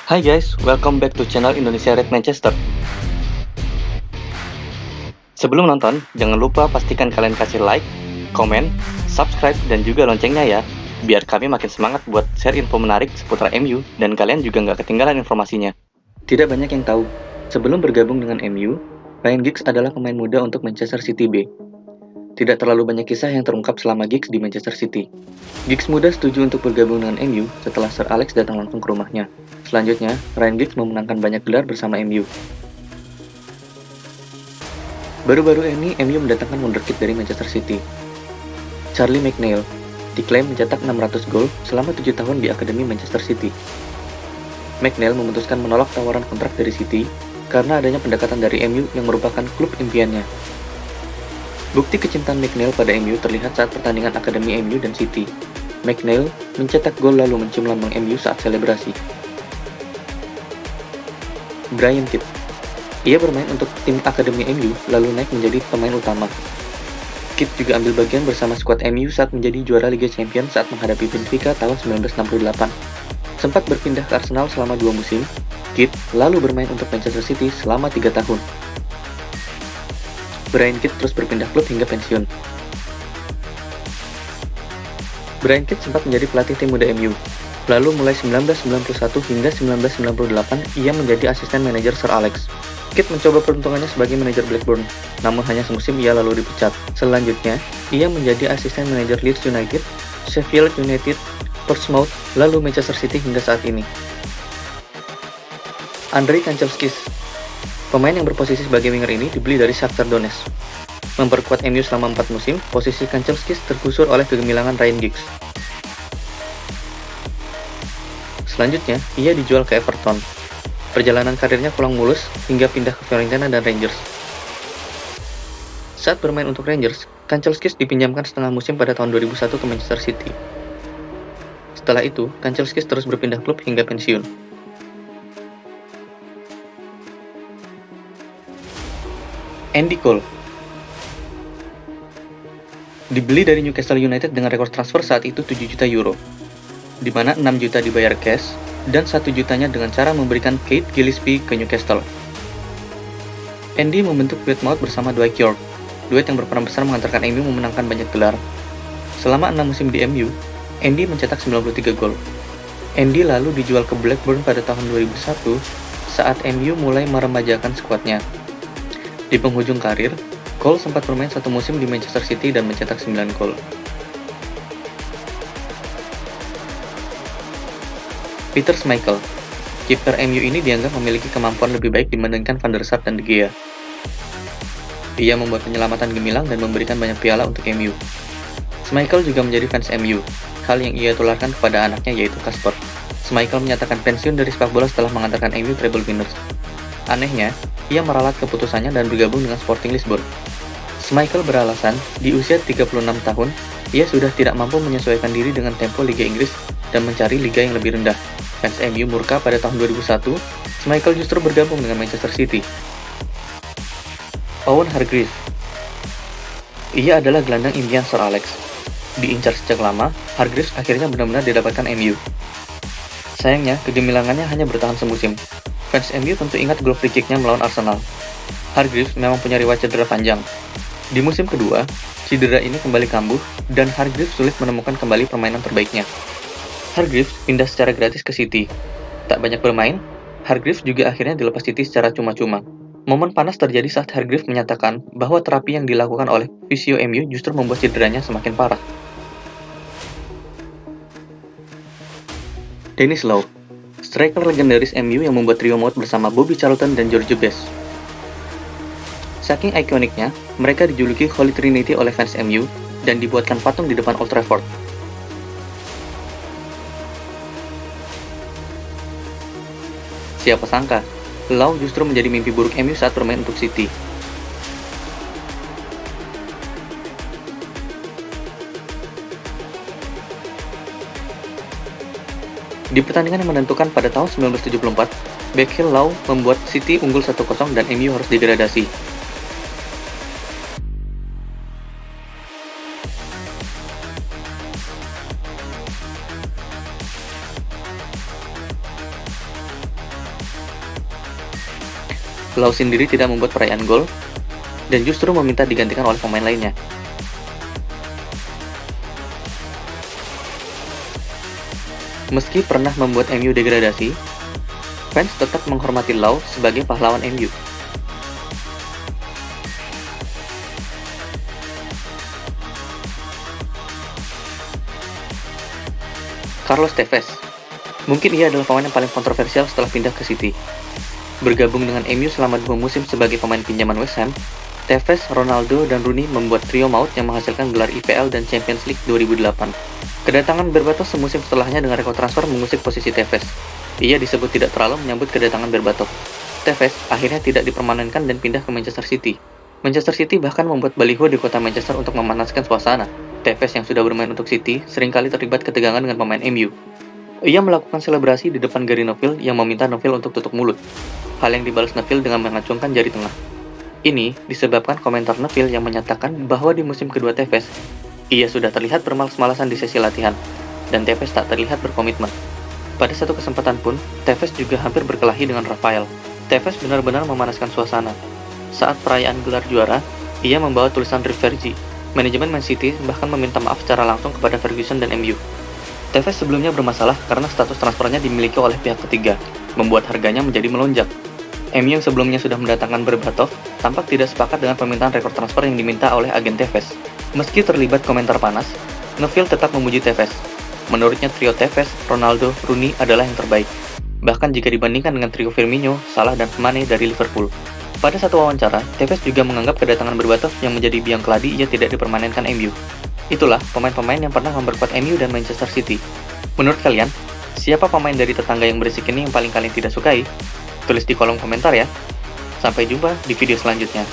Hai guys, welcome back to channel Indonesia Red Manchester. Sebelum nonton, jangan lupa pastikan kalian kasih like, komen, subscribe, dan juga loncengnya ya, biar kami makin semangat buat share info menarik seputar MU, dan kalian juga nggak ketinggalan informasinya. Tidak banyak yang tahu, sebelum bergabung dengan MU, Ryan Giggs adalah pemain muda untuk Manchester City B. Tidak terlalu banyak kisah yang terungkap selama Giggs di Manchester City. Giggs muda setuju untuk bergabung dengan MU setelah Sir Alex datang langsung ke rumahnya. Selanjutnya, Ryan Giggs memenangkan banyak gelar bersama MU. Baru-baru ini, MU mendatangkan wonderkid dari Manchester City. Charlie McNeil diklaim mencetak 600 gol selama 7 tahun di Akademi Manchester City. McNeil memutuskan menolak tawaran kontrak dari City karena adanya pendekatan dari MU yang merupakan klub impiannya. Bukti kecintaan McNeil pada MU terlihat saat pertandingan Akademi MU dan City. McNeil mencetak gol lalu mencium lambang MU saat selebrasi. Brian Kidd. Ia bermain untuk tim Akademi MU lalu naik menjadi pemain utama. Kidd juga ambil bagian bersama skuad MU saat menjadi juara Liga Champions saat menghadapi Benfica tahun 1968. Sempat berpindah ke Arsenal selama 2 musim, Kidd lalu bermain untuk Manchester City selama 3 tahun. Brian Kidd terus berpindah klub hingga pensiun. Brian Kidd sempat menjadi pelatih tim muda MU. Lalu mulai 1991 hingga 1998, ia menjadi asisten manajer Sir Alex. Kidd mencoba peruntungannya sebagai manajer Blackburn, namun hanya semusim ia lalu dipecat. Selanjutnya, ia menjadi asisten manajer Leeds United, Sheffield United, Portsmouth, lalu Manchester City hingga saat ini. Andrei Kanchelskis. Pemain yang berposisi sebagai winger ini dibeli dari Shakhtar Donetsk. Memperkuat MU selama 4 musim, posisi Kanchelskis tergusur oleh kegemilangan Ryan Giggs. Selanjutnya, ia dijual ke Everton. Perjalanan karirnya kurang mulus hingga pindah ke Fiorentina dan Rangers. Saat bermain untuk Rangers, Kanchelskis dipinjamkan setengah musim pada tahun 2001 ke Manchester City. Setelah itu, Kanchelskis terus berpindah klub hingga pensiun. Andy Cole dibeli dari Newcastle United dengan rekor transfer saat itu 7 juta euro, di mana 6 juta dibayar cash dan 1 jutanya dengan cara memberikan Kate Gillespie ke Newcastle. Andy membentuk Bournemouth bersama Dwight York, duet yang berperan besar mengantarkan MU memenangkan banyak gelar. Selama 6 musim di MU, Andy mencetak 93 gol. Andy lalu dijual ke Blackburn pada tahun 2001 saat MU mulai meremajakan skuadnya. Di penghujung karir, Cole sempat bermain 1 musim di Manchester City dan mencetak 9 gol. Peter Schmeichel. Kiper MU ini dianggap memiliki kemampuan lebih baik dibandingkan Van der Sar dan De Gea. Ia membuat penyelamatan gemilang dan memberikan banyak piala untuk MU. Schmeichel juga menjadi fans MU, hal yang ia tularkan kepada anaknya yaitu Kasper. Schmeichel menyatakan pensiun dari sepak bola setelah mengantarkan MU treble winners. Anehnya, ia meralat keputusannya dan bergabung dengan Sporting Lisbon. Schmeichel beralasan, di usia 36 tahun, ia sudah tidak mampu menyesuaikan diri dengan tempo Liga Inggris dan mencari liga yang lebih rendah. Fans MU murka pada tahun 2001, Schmeichel justru bergabung dengan Manchester City. Owen Hargreaves. Ia adalah gelandang impian Sir Alex. Diincar sejak lama, Hargreaves akhirnya benar-benar didapatkan MU. Sayangnya, kegemilangannya hanya bertahan semusim. Fans MU tentu ingat gol free kick-nya melawan Arsenal. Hargreaves memang punya riwayat cedera panjang. Di musim kedua, cedera ini kembali kambuh dan Hargreaves sulit menemukan kembali permainan terbaiknya. Hargreaves pindah secara gratis ke City. Tak banyak bermain, Hargreaves juga akhirnya dilepas City secara cuma-cuma. Momen panas terjadi saat Hargreaves menyatakan bahwa terapi yang dilakukan oleh fisio MU justru membuat cederanya semakin parah. Dennis Law. Striker legendaris MU yang membuat trio maut bersama Bobby Charlton dan George Best. Saking ikoniknya, mereka dijuluki Holy Trinity oleh fans MU dan dibuatkan patung di depan Old Trafford. Siapa sangka, Law justru menjadi mimpi buruk MU saat bermain untuk City. Di pertandingan yang menentukan pada tahun 1974, Beckham Law membuat City unggul 1-0 dan MU harus degradasi. Lau sendiri tidak membuat perayaan gol, dan justru meminta digantikan oleh pemain lainnya. Meski pernah membuat MU degradasi, fans tetap menghormati Lau sebagai pahlawan MU. Carlos Tevez. Mungkin ia adalah pemain yang paling kontroversial setelah pindah ke City. Bergabung dengan MU selama 2 musim sebagai pemain pinjaman West Ham, Tevez, Ronaldo, dan Rooney membuat trio maut yang menghasilkan gelar IPL dan Champions League 2008. Kedatangan Berbatov semusim setelahnya dengan rekor transfer mengusik posisi Tevez. Ia disebut tidak terlalu menyambut kedatangan Berbatov. Tevez akhirnya tidak dipermanenkan dan pindah ke Manchester City. Manchester City bahkan membuat baliho di kota Manchester untuk memanaskan suasana. Tevez yang sudah bermain untuk City seringkali terlibat ketegangan dengan pemain MU. Ia melakukan selebrasi di depan Gary Neville yang meminta Neville untuk tutup mulut. Hal yang dibalas Neville dengan mengacungkan jari tengah. Ini disebabkan komentar Neville yang menyatakan bahwa di musim kedua Tevez, ia sudah terlihat bermalas-malasan di sesi latihan, dan Tevez tak terlihat berkomitmen. Pada satu kesempatan pun, Tevez juga hampir berkelahi dengan Rafael. Tevez benar-benar memanaskan suasana. Saat perayaan gelar juara, ia membawa tulisan Rivergy. Manajemen Man City bahkan meminta maaf secara langsung kepada Ferguson dan MU. Tevez sebelumnya bermasalah karena status transfernya dimiliki oleh pihak ketiga, membuat harganya menjadi melonjak. MU yang sebelumnya sudah mendatangkan Berbatov tampak tidak sepakat dengan permintaan rekor transfer yang diminta oleh agen Tevez. Meski terlibat komentar panas, Neville tetap memuji Tevez. Menurutnya trio Tevez, Ronaldo, Rooney adalah yang terbaik. Bahkan jika dibandingkan dengan trio Firmino, Salah, dan Mane dari Liverpool. Pada satu wawancara, Tevez juga menganggap kedatangan Berbatov yang menjadi biang keladi ia tidak dipermanenkan MU. Itulah pemain-pemain yang pernah memperkuat MU dan Manchester City. Menurut kalian, siapa pemain dari tetangga yang berisik ini yang paling kalian tidak sukai? Tulis di kolom komentar ya. Sampai jumpa di video selanjutnya.